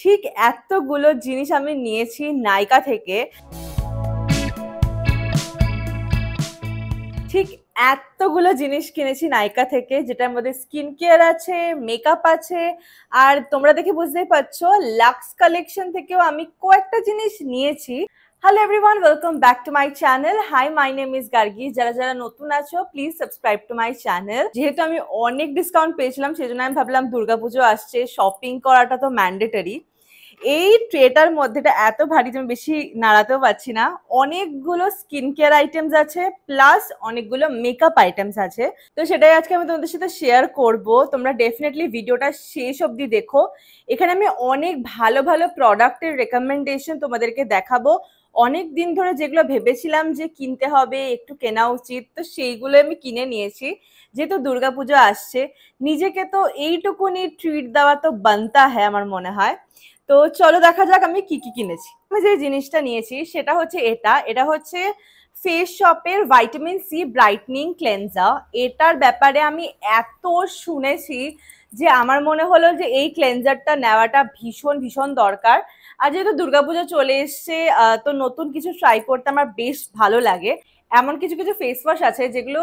ঠিক এতগুলো জিনিস আমি নিয়েছি নাইকা থেকে। ঠিক এতগুলো জিনিস কিনেছি নাইকা থেকে, যেটার মধ্যে স্কিন কেয়ার আছে, মেকআপ আছে, আর তোমরা দেখে বুঝতেই পারছো লাক্স কালেকশন থেকেও আমি কয়েকটা জিনিস নিয়েছি। Hello everyone, welcome back to my channel. Hi, my name is Gargi. যারা যারা নতুন আছো please subscribe to my channel. যেহেতু আমি অনেক ডিসকাউন্ট পেয়েছিলাম সেজন্য আমি ভাবলাম দুর্গাপুজো আসছে, শপিং করাটা তো ম্যান্ডেটরি। এই ট্রেটার মধ্যেটা এত ভারী যে আমি বেশি নাড়াতেও পারছি না। অনেকগুলো স্কিন কেয়ার আইটেমস আছে, প্লাস অনেকগুলো মেকআপ আইটেমস আছে। তো সেটাই আজকে আমি তোমাদের সাথে শেয়ার করব। তোমরা ডেফিনেটলি ভিডিওটা শেষ অবধি দেখো। এখানে আমি অনেক ভালো ভালো প্রোডাক্টের রেকমেন্ডেশন তোমাদেরকে দেখাবো। অনেক দিন ধরে যেগুলো ভেবেছিলাম যে কিনতে হবে, একটু কেনা উচিত, তো সেইগুলো আমি কিনে নিয়েছি। যেহেতু দুর্গাপুজো আসছে, নিজেকে তো এইটুকুনি ট্রিট দেওয়া তো বানতা হ্যায় আমার মনে হয়। তো চলো দেখা যাক আমি কি কি কিনেছি। আমি যে জিনিসটা নিয়েছি সেটা হচ্ছে এটা হচ্ছে ফেস শপের ভাইটামিন সি ব্রাইটনিং ক্লেনজার। এটার ব্যাপারে আমি এত শুনেছি যে আমার মনে হলো যে এই ক্লেনজারটা নেওয়াটা ভীষণ ভীষণ দরকার। আর যেহেতু দুর্গাপুজো চলে এসছে, তো নতুন কিছু ট্রাই করতে আমার বেশ ভালো লাগে। এমন কিছু কিছু ফেস ওয়াশ আছে যেগুলো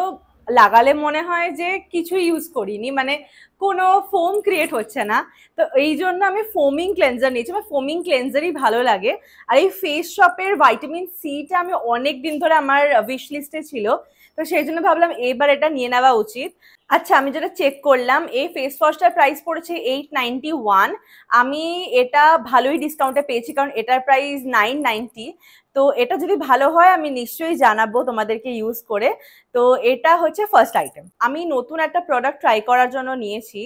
লাগালে মনে হয় যে কিছু ইউজ করিনি, মানে কোনো ফোম ক্রিয়েট হচ্ছে না। তো এই জন্য আমি ফোমিং ক্লেনজার নিয়েছি, আমার ফোমিং ক্লেনজারই ভালো লাগে। আর এই ফেস শপের ভাইটামিন সিটা আমি অনেক দিন ধরে আমার উইশ লিস্টে ছিল, তো সেই জন্য ভাবলাম এবার এটা নিয়ে নেওয়া উচিত। আচ্ছা, আমি যেটা চেক করলাম, এই ফেস ওয়াশটার প্রাইস পড়েছে 891। আমি এটা ভালোই ডিসকাউন্টে পেয়েছি, কারণ এটার প্রাইস 990। তো এটা যদি ভালো হয় আমি নিশ্চয়ই জানাবো তোমাদেরকে ইউজ করে। তো এটা হচ্ছে ফার্স্ট আইটেম। আমি নতুন একটা প্রোডাক্ট ট্রাই করার জন্য নিয়েছি।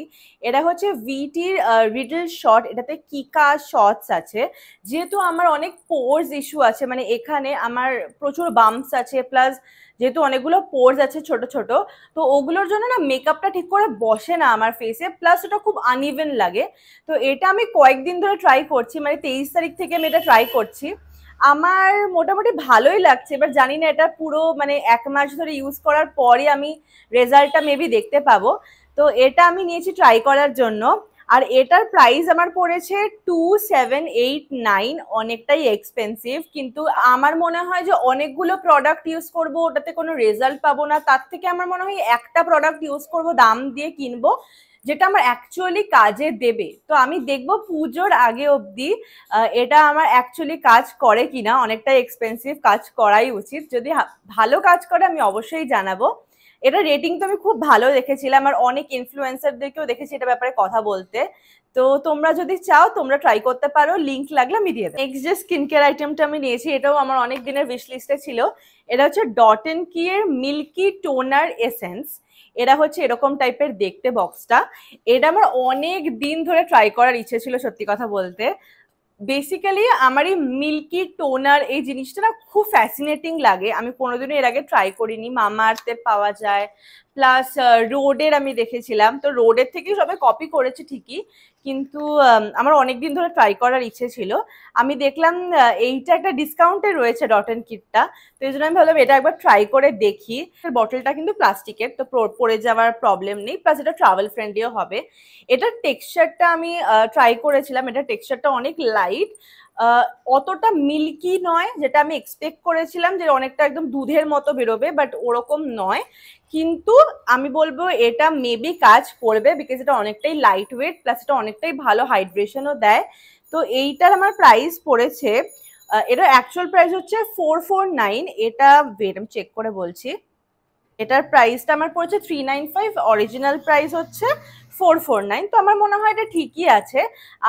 এটা হচ্ছে ভিটির রিডল শট। এটাতে কিকা শটস আছে। যেহেতু আমার অনেক পোর্স ইস্যু আছে, মানে এখানে আমার প্রচুর বাম্পস আছে, প্লাস যেহেতু অনেকগুলো পোর্স আছে ছোট ছোট, তো ওগুলোর জন্য না মেকআপটা ঠিক করে বসে না আমার ফেসে, প্লাস ওটা খুব আনইভেন লাগে। তো এটা আমি কয়েকদিন ধরে ট্রাই করছি, মানে 23 তারিখ থেকে আমি এটা ট্রাই করছি। আমার মোটামুটি ভালোই লাগছে। এবার জানি না এটা পুরো মানে 1 মাস ধরে ইউজ করার পরই আমি রেজাল্টটা মেবি দেখতে পাবো। তো এটা আমি নিয়েছি ট্রাই করার জন্য। আর এটার প্রাইস আমার পড়েছে 2789। অনেকটাই এক্সপেন্সিভ, কিন্তু আমার মনে হয় যে অনেকগুলো প্রোডাক্ট ইউজ করব, ওটাতে কোনো রেজাল্ট পাবো না। তার থেকে আমার মনে হয় একটা প্রোডাক্ট ইউজ করব, দাম দিয়ে কিনবো, যেটা আমার অ্যাকচুয়ালি কাজে দেবে। তো আমি দেখবো পুজোর আগে অবধি এটা আমার অ্যাকচুয়ালি কাজ করে কিনা। অনেকটাই এক্সপেন্সিভ, কাজ করাই উচিত। যদি ভালো কাজ করে আমি অবশ্যই জানাবো। এটা রেটিং তো আমি খুব ভালো দেখেছিলাম, আর অনেক ইনফ্লুয়েন্সারদেরকেও দেখেছি এটা ব্যাপারে কথা বলতে। তো তোমরা যদি চাও তোমরা ট্রাই করতে পারো, লিঙ্ক লাগলে আমি দিয়ে দেবো। নেক্সট যে স্কিন কেয়ার আইটেমটা আমি নিয়েছি, এটাও আমার অনেক দিনের উইশ লিস্টে ছিল। এটা হচ্ছে ডট এন্ড কি এর মিল্কি টোনার এসেন্স। এটা হচ্ছে এরকম টাইপের দেখতে বক্সটা। এটা আমার অনেক দিন ধরে ট্রাই করার ইচ্ছে ছিল, সত্যি কথা বলতে। বেসিক্যালি আমার এই মিল্কি টোনার এই জিনিসটা না খুব ফ্যাসিনেটিং লাগে। আমি কোনোদিনও এর আগে ট্রাই করিনি। মামা আর্থের পাওয়া যায়, প্লাস রোডের আমি দেখেছিলাম। তো রোডের থেকেই সবাই কপি করেছে ঠিকই, কিন্তু আমার অনেকদিন ধরে ট্রাই করার ইচ্ছে ছিল। আমি দেখলাম এইটা একটা ডিসকাউন্টে রয়েছে ডট এন্ড কিটটা, তো এই জন্য আমি ভাবলাম এটা একবার ট্রাই করে দেখি। বটলটা কিন্তু প্লাস্টিকের, তো পড়ে যাওয়ার প্রবলেম নেই, প্লাস এটা ট্রাভেল ফ্রেন্ডলিও হবে। এটার টেক্সচারটা আমি ট্রাই করেছিলাম। এটার টেক্সচারটা অনেক লাইট, অতটা মিল্কি নয় যেটা আমি এক্সপেক্ট করেছিলাম যে অনেকটা একদম দুধের মতো বেরোবে, বাট ওরকম নয়। কিন্তু আমি বলবো এটা মেবি কাজ করবে, বিকজ এটা অনেকটাই লাইট ওয়েট, প্লাস এটা অনেকটাই ভালো হাইড্রেশনও দেয়। তো এইটার আমার প্রাইস পড়েছে, এটার অ্যাকচুয়াল প্রাইস হচ্ছে 449। এটা ওয়েট আমি চেক করে বলছি। এটার প্রাইসটা আমার পড়েছে 395, অরিজিনাল প্রাইস হচ্ছে 449। তো আমার মনে হয় এটা ঠিকই আছে।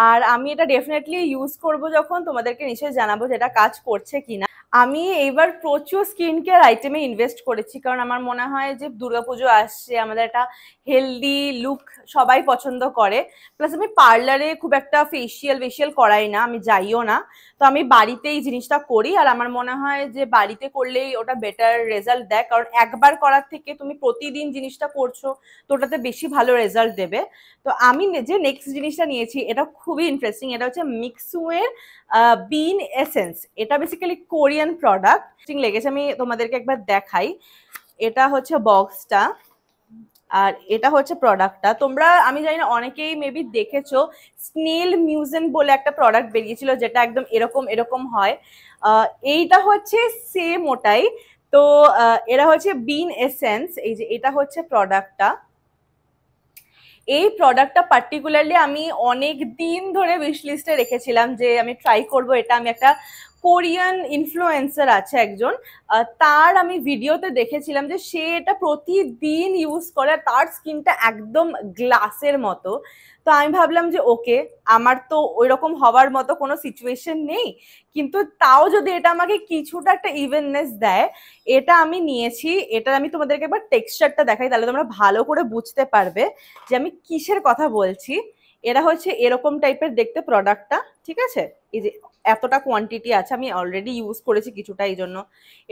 আর আমি এটা ডেফিনেটলি ইউজ করব, যখন তোমাদেরকে নিশ্চয়ই জানাবো যে এটা কাজ করছে কিনা। আমি এইবার প্রচুর স্কিন কেয়ার আইটেমে ইনভেস্ট করেছি, কারণ আমার মনে হয় যে দুর্গাপুজো আসছে, আমাদের একটা হেলদি লুক সবাই পছন্দ করে। প্লাস আমি পার্লারে খুব একটা ফেসিয়াল করাই না, আমি যাইও না। তো আমি বাড়িতে এই জিনিসটা করি, আর আমার মনে হয় যে বাড়িতে করলেই ওটা বেটার রেজাল্ট দেয়, কারণ একবার করার থেকে তুমি প্রতিদিন জিনিসটা করছো, তো ওটাতে বেশি ভালো রেজাল্ট দেবে। তো আমি যে নেক্সট জিনিসটা নিয়েছি এটা খুবই ইন্টারেস্টিং। এটা হচ্ছে মিক্সুয়ের বিন এসেন্স। এটা বেসিক্যালি কোরিয়ান প্রোডাক্ট লেগেছে, আমি তোমাদেরকে একবার দেখাই। এটা হচ্ছে বক্সটা, আর এটা হচ্ছে প্রোডাক্টটা। তোমরা আমি জানি না অনেকেই মেবি দেখেছো, স্নেল মিউজেন বলে একটা প্রোডাক্ট বেরিয়েছিল যেটা একদম এরকম এরকম হয়। এইটা হচ্ছে সেম ওটাই। তো এরা হচ্ছে বিন এসেন্স, এই যে এটা হচ্ছে প্রোডাক্টটা। এই প্রোডাক্টটা পার্টিকুলারলি আমি অনেক দিন ধরে উইশ লিস্টে রেখেছিলাম যে আমি ট্রাই করব এটা। আমি একটা কোরিয়ান ইনফ্লুয়েন্সার আছে একজন, তার আমি ভিডিওতে দেখেছিলাম যে সে এটা প্রতিদিন ইউজ করে, তার স্কিনটা একদম গ্লাসের মতো। তো আমি ভাবলাম যে ওকে, আমার তো ওই রকম হওয়ার মতো কোনো সিচুয়েশন নেই, কিন্তু তাও যদি এটা আমাকে কিছুটা একটা ইভেননেস দেয়, এটা আমি নিয়েছি। এটা আমি তোমাদেরকে একবার টেক্সচারটা দেখাই, তাহলে তোমরা ভালো করে বুঝতে পারবে যে আমি কিসের কথা বলছি। এরা হচ্ছে এরকম টাইপের দেখতে প্রোডাক্টটা, ঠিক আছে? এই যে এতটা কোয়ান্টিটি আছে, আমি অলরেডি ইউজ করেছি কিছুটা, এই জন্য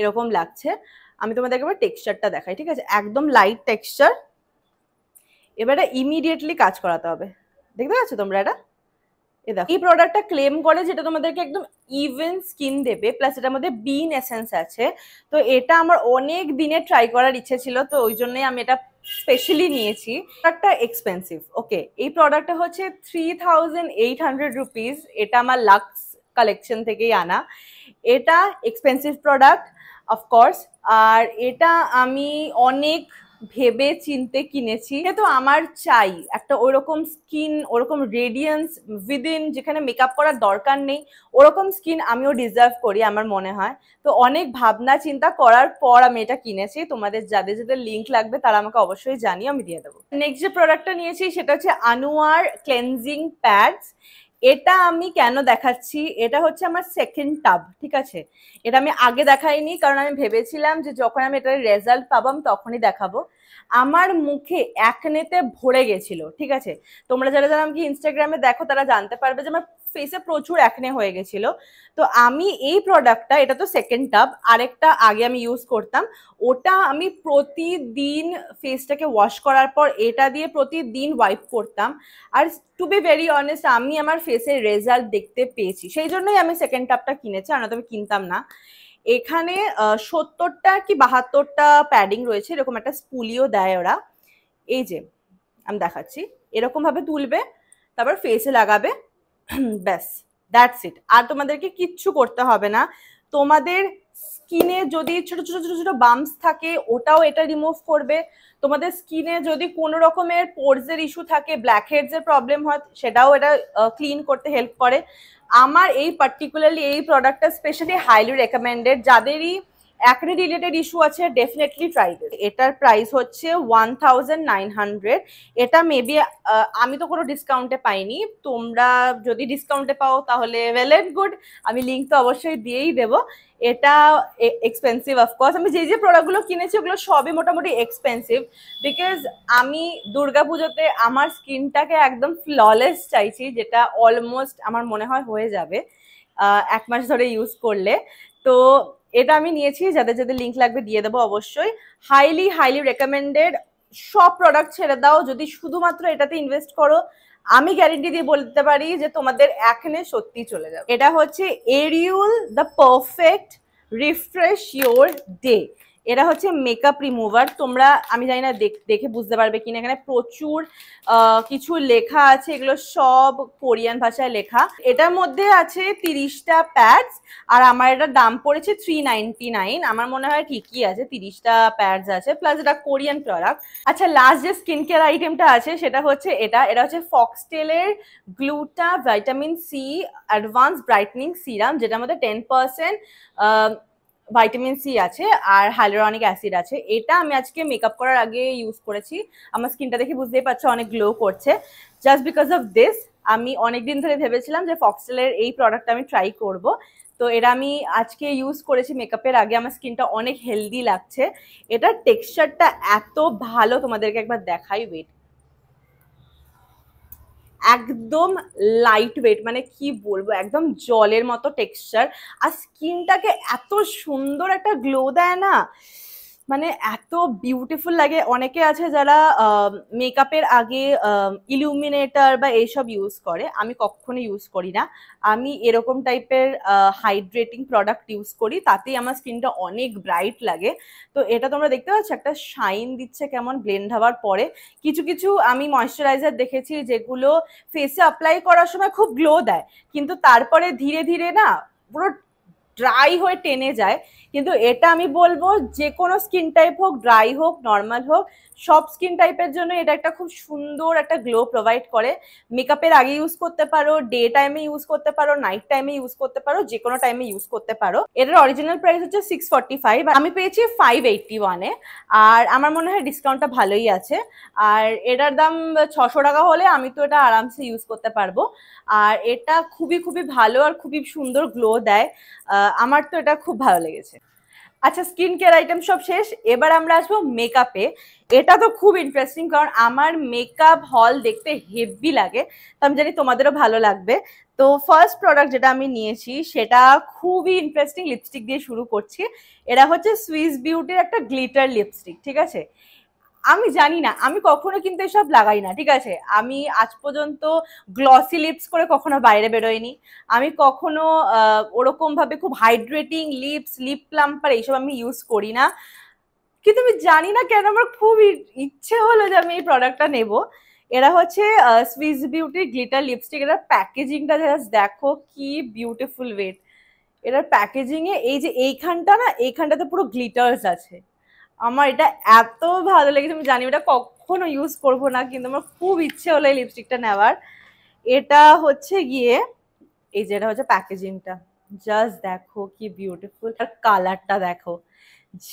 এরকম লাগছে। আমি তোমাদেরকে এবার টেক্সচারটা দেখাই, ঠিক আছে? একদম লাইট টেক্সচার। এবারে ইমিডিয়েটলি কাজ করাতে হবে, দেখতে পাচ্ছ তোমরা এটা? এই প্রোডাক্টটা ক্লেম করে যেটা তোমাদেরকে একদম ইভেন স্কিন দেবে, প্লাস এটার মধ্যে বিন এসেন্স আছে। তো এটা আমার অনেক দিনে ট্রাই করার ইচ্ছে ছিল, তো ওই জন্যই আমি এটা স্পেশালি নিয়েছি। প্রোডাক্টটা এক্সপেন্সিভ, ওকে। এই প্রোডাক্টটা হচ্ছে 3800 রুপিস। এটা আমার লাক্স কালেকশন থেকেই আনা। এটা এক্সপেন্সিভ প্রোডাক্ট অফকোর্স, আর এটা আমি অনেক ভেবে চিনতে কিনেছি। তো আমার চাই একটা ওরকম স্কিন, ওরকম রেডিয়েন্স উইদিন, যেখানে মেকআপ করার দরকার নেই, ওরকম স্কিন আমিও ডিজার্ভ করি আমার মনে হয়। তো অনেক ভাবনা চিন্তা করার পর আমি এটা কিনেছি। তোমাদের যাদের যাদের লিঙ্ক লাগবে তারা আমাকে অবশ্যই জানিয়ে, আমি দিয়ে দেবো। নেক্সট যে প্রোডাক্টটা নিয়েছি সেটা হচ্ছে আনুয়ার ক্লেনজিং প্যাডস। এটা আমি কেন দেখাচ্ছি, এটা হচ্ছে আমার সেকেন্ড টাব, ঠিক আছে? এটা আমি আগে দেখাইনি, কারণ আমি ভেবেছিলাম যে যখন আমি এটার রেজাল্ট পাবো আমি তখনই দেখাবো। আমার মুখে অ্যাকনেতে ভরে গেছিল, ঠিক আছে? তোমরা যারা যারা আমাকে ইনস্টাগ্রামে দেখো তারা জানতে পারবে যে আমার ফেসে প্রচুর অ্যাকনে হয়ে গেছিল। তো আমি এই প্রোডাক্টটা, এটা তো সেকেন্ড টাব, আরেকটা আগে আমি ইউজ করতাম, ওটা আমি প্রতিদিন ফেসটাকে ওয়াশ করার পর এটা দিয়ে প্রতিদিন ওয়াইপ করতাম। আর টু বি ভেরি অনেস্ট, আমি আমার ফেসের রেজাল্ট দেখতে পেয়েছি, সেই জন্যই আমি সেকেন্ড টাবটা কিনেছি, আর না তো আমি কিনতাম না। এখানে 70টা কি 72টা প্যাডিং রয়েছে, এরকম একটা স্পুলিও দেয় ওরা। এই যে আমি দেখাচ্ছি, এরকম ভাবে তুলবে, তারপর ফেসে লাগাবে, ব্যাস, দ্যাটস ইট। আর তোমাদেরকে কিচ্ছু করতে হবে না। তোমাদের স্কিনে যদি ছোট ছোট ছোট ছোট বাম্পস থাকে ওটাও এটা রিমুভ করবে। তোমাদের স্কিনে যদি কোনো রকমের পোরসের ইস্যু থাকে, ব্ল্যাক হেডসের প্রবলেম হয়, সেটাও এটা ক্লিন করতে হেল্প করে। আমার এই পার্টিকুলারলি এই প্রোডাক্টটা স্পেশালি হাইলি রেকমেন্ডেড, যাদেরই অ্যাকনে রিলেটেড ইস্যু আছে ডেফিনেটলি ট্রাই দিস। এটার প্রাইস হচ্ছে 1900। এটা মেবি আমি তো কোনো ডিসকাউন্টে পাইনি, তোমরা যদি ডিসকাউন্টে পাও তাহলে ওয়েল এন্ড গুড, আমি লিঙ্ক তো অবশ্যই দিয়েই দেবো। এটা এক্সপেন্সিভ অফকোর্স, আমি যে যে প্রোডাক্টগুলো কিনেছি ওগুলো সবই মোটামুটি এক্সপেন্সিভ, বিকজ আমি দুর্গাপুজোতে আমার স্কিনটাকে একদম ফ্ললেস চাইছি, যেটা অলমোস্ট আমার মনে হয় হয়ে যাবে 1 মাস ধরে ইউজ করলে। তো এটা আমি নিয়েছি, যাদের যাদের লিঙ্ক লাগবে দিয়ে দেবো অবশ্যই। Highly highly recommended. সব প্রোডাক্ট ছেড়ে দাও, যদি শুধুমাত্র এটাতে ইনভেস্ট করো, আমি গ্যারেন্টি দিয়ে বলতে পারি যে তোমাদের অ্যাকনে সত্যি চলে যাবে। এটা হচ্ছে Ariul the perfect refresh your day. এটা হচ্ছে মেকআপ রিমুভার। তোমরা আমি জানি না দেখে বুঝতে পারবে কিনা, এখানে প্রচুর কিছু লেখা আছে, এগুলো সব কোরিয়ান ভাষায় লেখা। এটার মধ্যে আছে 30টা প্যাডস, আর আমার এটার দাম পড়েছে 399। আমার মনে হয় ঠিকই আছে, 30টা প্যাডস আছে, প্লাস এটা কোরিয়ান প্রোডাক্ট। আচ্ছা, লাস্ট যে স্কিন কেয়ার আইটেমটা আছে সেটা হচ্ছে এটা হচ্ছে ফক্সটেলের gluta vitamin C advance brightening serum, যেটার মধ্যে 10% ভাইটামিন সি আছে আর হাইলোরনিক অ্যাসিড আছে। এটা আমি আজকে মেকআপ করার আগে ইউজ করেছি, আমার স্কিনটা দেখে বুঝতেই পারছো অনেক গ্লো করছে। জাস্ট বিকজ অফ দিস আমি অনেকদিন ধরে ভেবেছিলাম যে ফক্সটেলের এই প্রোডাক্টটা আমি ট্রাই করব। তো এটা আমি আজকে ইউজ করেছি মেকআপের আগে, আমার স্কিনটা অনেক হেলদি লাগছে। এটার টেক্সচারটা এত ভালো, তোমাদেরকে একবার দেখাই, ওয়েট। একদম লাইট ওয়েট, মানে কি বলবো, একদম জলের মতো টেক্সচার, আর স্কিনটাকে এত সুন্দর একটা গ্লো দেয় না, মানে এত বিউটিফুল লাগে। অনেকে আছে যারা মেকআপের আগে ইলুমিনেটর বা এইসব ইউজ করে, আমি কখনো ইউজ করি না। আমি এরকম টাইপের হাইড্রেটিং প্রোডাক্ট ইউজ করি, তাতেই আমার স্কিনটা অনেক ব্রাইট লাগে। তো এটা তোমরা দেখতে পাচ্ছ একটা শাইন দিচ্ছে কেমন ব্লেন্ড হওয়ার পরে। কিছু কিছু আমি ময়শ্চারাইজার দেখেছি যেগুলো ফেসে অ্যাপ্লাই করার সময় খুব গ্লো দেয়, কিন্তু তারপরে ধীরে ধীরে না পুরো ড্রাই হয়ে টেনে যায়। কিন্তু এটা আমি বলবো যে কোনো স্কিন টাইপ হোক, ড্রাই হোক নর্মাল হোক, সব স্কিন টাইপের জন্য এটা একটা খুব সুন্দর একটা গ্লো প্রোভাইড করে। মেকআপের আগে ইউজ করতে পারো, ডে টাইমে ইউজ করতে পারো, নাইট টাইমে ইউজ করতে পারো, যে কোনো টাইমে ইউজ করতে পারো। এটার অরিজিনাল প্রাইস হচ্ছে 645, আমি পেয়েছি 581-এ। আর আমার মনে হয় ডিসকাউন্টটা ভালোই আছে। আর এটার দাম 600 টাকা হলে আমি তো এটা আরামসে ইউজ করতে পারবো। আর এটা খুবই খুবই ভালো আর খুবই সুন্দর গ্লো দেয়। আমার তো এটা খুব ভালো লেগেছে। আচ্ছা, স্কিন কেয়ার আইটেম সব শেষ, এবার আমরা আসবো মেকআপে। এটা তো খুব ইন্টারেস্টিং, কারণ আমার মেকআপ হল দেখতে হেভি লাগে, তো আমি জানি তোমাদেরও ভালো লাগবে। তো ফার্স্ট প্রোডাক্ট যেটা আমি নিয়েছি সেটা খুবই ইন্টারেস্টিং। লিপস্টিক দিয়ে শুরু করছি। এটা হচ্ছে সুইস বিউটির একটা গ্লিটার লিপস্টিক, ঠিক আছে। আমি জানি না, আমি কখনো কিন্তু এসব লাগাই না, ঠিক আছে। আমি আজ পর্যন্ত গ্লসি লিপস করে কখনো বাইরে বেরোয়নি। আমি কখনো ওরকম ভাবে খুব হাইড্রেটিং লিপস, লিপ প্লাম্পার এইসব আমি ইউজ করি না। কিন্তু আমি জানি না কেন আমার খুব ইচ্ছে হলো যে আমি এই প্রোডাক্টটা নেব। এরা হচ্ছে সুইস বিউটির গ্লিটার লিপস্টিক। এটার প্যাকেজিংটা জাস্ট দেখো কি বিউটিফুল ওয়েট। এটার প্যাকেজিং এ এই যে এইখানটা না, এইখানটাতে পুরো গ্লিটার্স আছে। আমার এটা এত ভালো লেগেছে, আমি জানি এটা কখনো ইউজ করব না, কিন্তু আমার খুব ইচ্ছে হলো এই লিপস্টিকটা নেওয়ার। এটা হচ্ছে গিয়ে এই যে এটা হচ্ছে প্যাকেজিংটা, জাস্ট দেখো কি বিউটিফুল। আর কালারটা দেখো,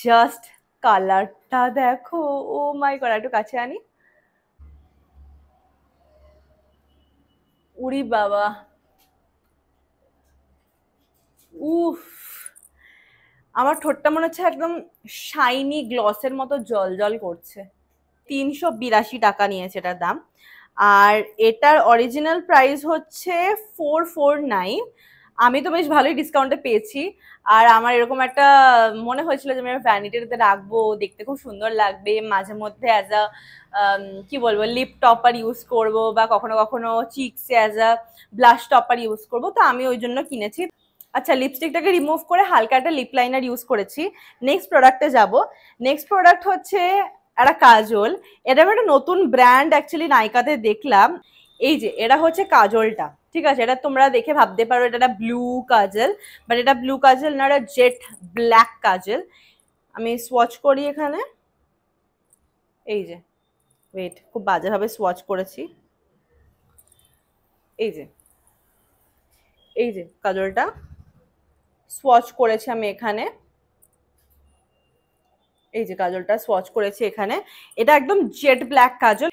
জাস্ট কালারটা দেখো, ও মাই গড। একটু কাছে আনি, উরি বাবা, উফ। আমার ঠোঁটটা মনে হচ্ছে একদম শাইনি গ্লসের মতো জল জল করছে। 382 টাকা নিয়েছে এটার দাম। আর এটার অরিজিনাল প্রাইস হচ্ছে 449। আমি তো বেশ ভালোই ডিসকাউন্টে পেয়েছি। আর আমার এরকম একটা মনে হয়েছিল যে আমি ভ্যানিটিতে রাখবো, দেখতে খুব সুন্দর লাগবে, মাঝে মধ্যে অ্যাজ আ কি বলবো লিপ টপার ইউজ করব, বা কখনো কখনো চিকসে as a blush topper use করব, তো আমি ওই জন্য কিনেছি। আচ্ছা, লিপস্টিকটাকে রিমুভ করে হালকা একটা লিপ লাইনার ইউজ করেছি। নেক্সট প্রোডাক্টে যাব। নেক্সট প্রোডাক্ট হচ্ছে একটা কাজল। এটা আমি একটা নতুন ব্র্যান্ড অ্যাকচুয়ালি নাইকাতে দেখলাম। এই যে এটা হচ্ছে কাজলটা, ঠিক আছে। এটা তোমরা দেখে ভাবতে পারো এটা একটা ব্লু কাজল, বাট এটা ব্লু কাজল না, এটা জেট ব্ল্যাক কাজল। আমি সোয়াচ করি এখানে। এই যে, ওয়েট, খুব বাজেভাবে সোয়াচ করেছি। এই যে, এই যে কাজলটা সোয়াচ করেছি আমি এখানে। এই যে কাজলটা সোয়াচ করেছি এখানে। এটা একদম জেড ব্ল্যাক কাজল।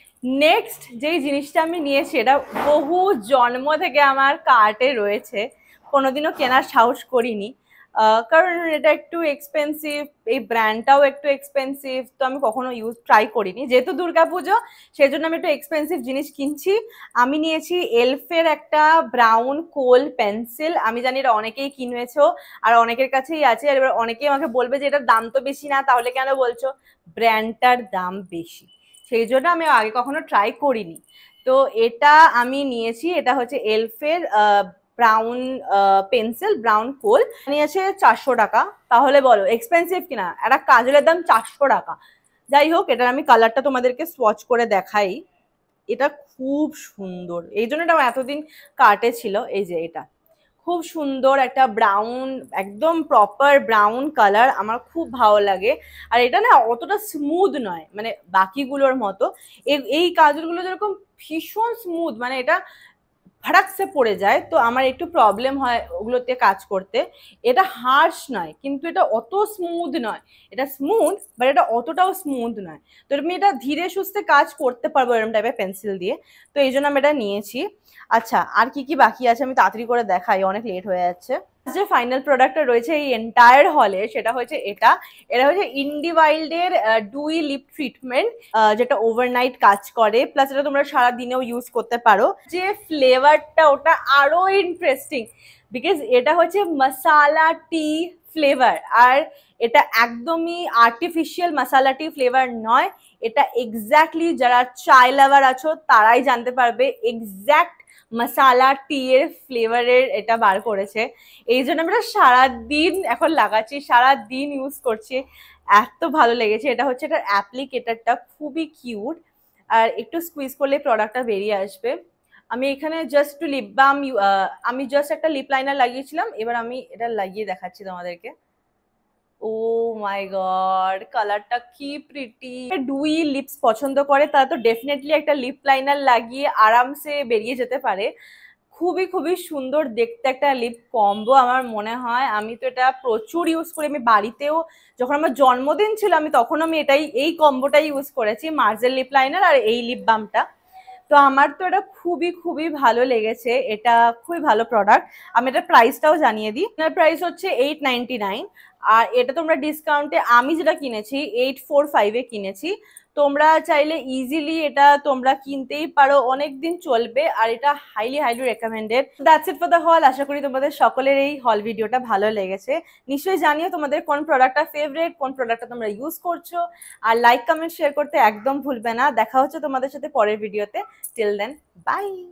নেক্সট যেই জিনিসটা আমি নিয়েছি, এটা বহু জন্ম থেকে আমার কার্টে রয়েছে, কোনোদিনও কেনার সাহস করিনি, কারণ এটা একটু এক্সপেন্সিভ, এই ব্র্যান্ডটাও একটু এক্সপেন্সিভ, তো আমি কখনো ট্রাই করিনি। যেহেতু দুর্গাপুজো, সেই জন্য আমি একটু এক্সপেন্সিভ জিনিস কিনছি। আমি নিয়েছি এলফের একটা ব্রাউন কোল পেন্সিল। আমি জানি এটা অনেকেই কিনেছো আর অনেকের কাছেই আছে। আর এবার অনেকেই আমাকে বলবে যে এটার দাম তো বেশি না, তাহলে কেন বলছো? ব্র্যান্ডটার দাম বেশি, সেই জন্য আমি আগে কখনো ট্রাই করিনি। তো এটা আমি নিয়েছি, এটা হচ্ছে এলফের ব্রাউন পেন্সিল, ব্রাউন কোল, নিয়েছে 400 টাকা। তাহলে বলো এক্সপেন্সিভ কিনা? একটা কাজলের দাম 400 টাকা। যাই হোক, এটার আমি কালারটা তোমাদেরকে সোয়াচ করে দেখাই। এটা খুব সুন্দর, এই জন্য এটা এতদিন কার্টে ছিল। এই যে এটা খুব সুন্দর একটা ব্রাউন, একদম প্রপার ব্রাউন কালার, আমার খুব ভালো লাগে। আর এটা না অতটা স্মুথ নয় মানে বাকিগুলোর মতো। এই কাজলগুলো যেরকম ভীষণ স্মুথ, মানে এটা ফাটাকসে পড়ে যায়, তো আমার একটু প্রবলেম হয় ওগুলোতে কাজ করতে। এটা হার্শ নয়, কিন্তু এটা অত স্মুথ নয়। এটা স্মুথ, বাট এটা অতটাও স্মুথ নয়। তো আমি এটা ধীরে সুস্থে কাজ করতে পারবো এরকম টাইপের পেন্সিল দিয়ে, তো এই জন্য আমি এটা নিয়েছি। আচ্ছা, আর কি কি বাকি আছে আমি তাড়াতাড়ি করে দেখাই, অনেক লেট হয়ে যাচ্ছে। যে ফাইনাল প্রোডাক্টটা রয়েছে এই এন্টায়ার হলে, সেটা হচ্ছে এটা। এটা হচ্ছে ইন্ডিওয়াইল্ডের ডুই লিপ ট্রিটমেন্ট, যেটা ওভারনাইট কাজ করে, প্লাস এটা তোমরা সারা দিনেও ইউজ করতে পারো। যে ফ্লেভারটা ওটা আরো ইন্টারেস্টিং, বিকজ এটা হচ্ছে মশালা টি ফ্লেভার। আর এটা একদমই আর্টিফিশিয়াল মশালা টি ফ্লেভার নয়, এটা এক্স্যাক্টলি যারা চায় লাভার আছো তারাই জানতে পারবে এক্স্যাক্ট মশালা টি এর ফ্লেভারের এটা বার করেছে। এই জন্য আমরা সারাদিন এখন লাগাচ্ছি, সারাদিন ইউজ করছি, এত ভালো লেগেছে। এটা হচ্ছে এটার অ্যাপ্লিকেটারটা খুবই কিউট, আর একটু স্কুইজ করলে প্রোডাক্টটা বেরিয়ে আসবে। আমি এখানে জাস্ট একটু লিপ বাম, আমি জাস্ট একটা লিপ লাইনার লাগিয়েছিলাম, এবার আমি এটা লাগিয়ে দেখাচ্ছি তোমাদেরকে। ও মাই গড, কালারটা কি প্রিটি। ডুই লিপস পছন্দ করে তারা তো ডেফিনেটলি একটা লিপ লাইনার লাগিয়ে আরামসে বেরিয়ে যেতে পারে। খুবই খুবই সুন্দর দেখতে একটা লিপ কম্বো আমার মনে হয়। আমি তো এটা প্রচুর ইউজ করি, আমি বাড়িতেও যখন আমার জন্মদিন ছিল আমি তখন আমি এই কম্বোটাই ইউজ করেছি, মার্জেল লিপ লাইনার আর এই লিপ বামটা। তো আমার তো এটা খুবই খুবই ভালো লেগেছে, এটা খুবই ভালো প্রোডাক্ট। আমি এটা প্রাইসটাও জানিয়ে দিই, এটার প্রাইস হচ্ছে 899, আর এটা তোমরা ডিসকাউন্টে, আমি যেটা কিনেছি 845 কিনেছি। তোমরা চাইলে ইজিলি এটা তোমরা কিনতেই পারো, অনেকদিন চলবে, আর এটা highly highly recommended. That's it for the haul. আশা করি তোমাদের সকলের এই হল ভিডিওটা ভালো লেগেছে। নিশ্চয়ই জানিও তোমাদের কোন প্রোডাক্টটা ফেভারিট, কোন প্রোডাক্টটা তোমরা ইউজ করছো, আর লাইক কমেন্ট শেয়ার করতে একদম ভুলবে না। দেখা হচ্ছে তোমাদের সাথে পরের ভিডিওতে। Till then, by.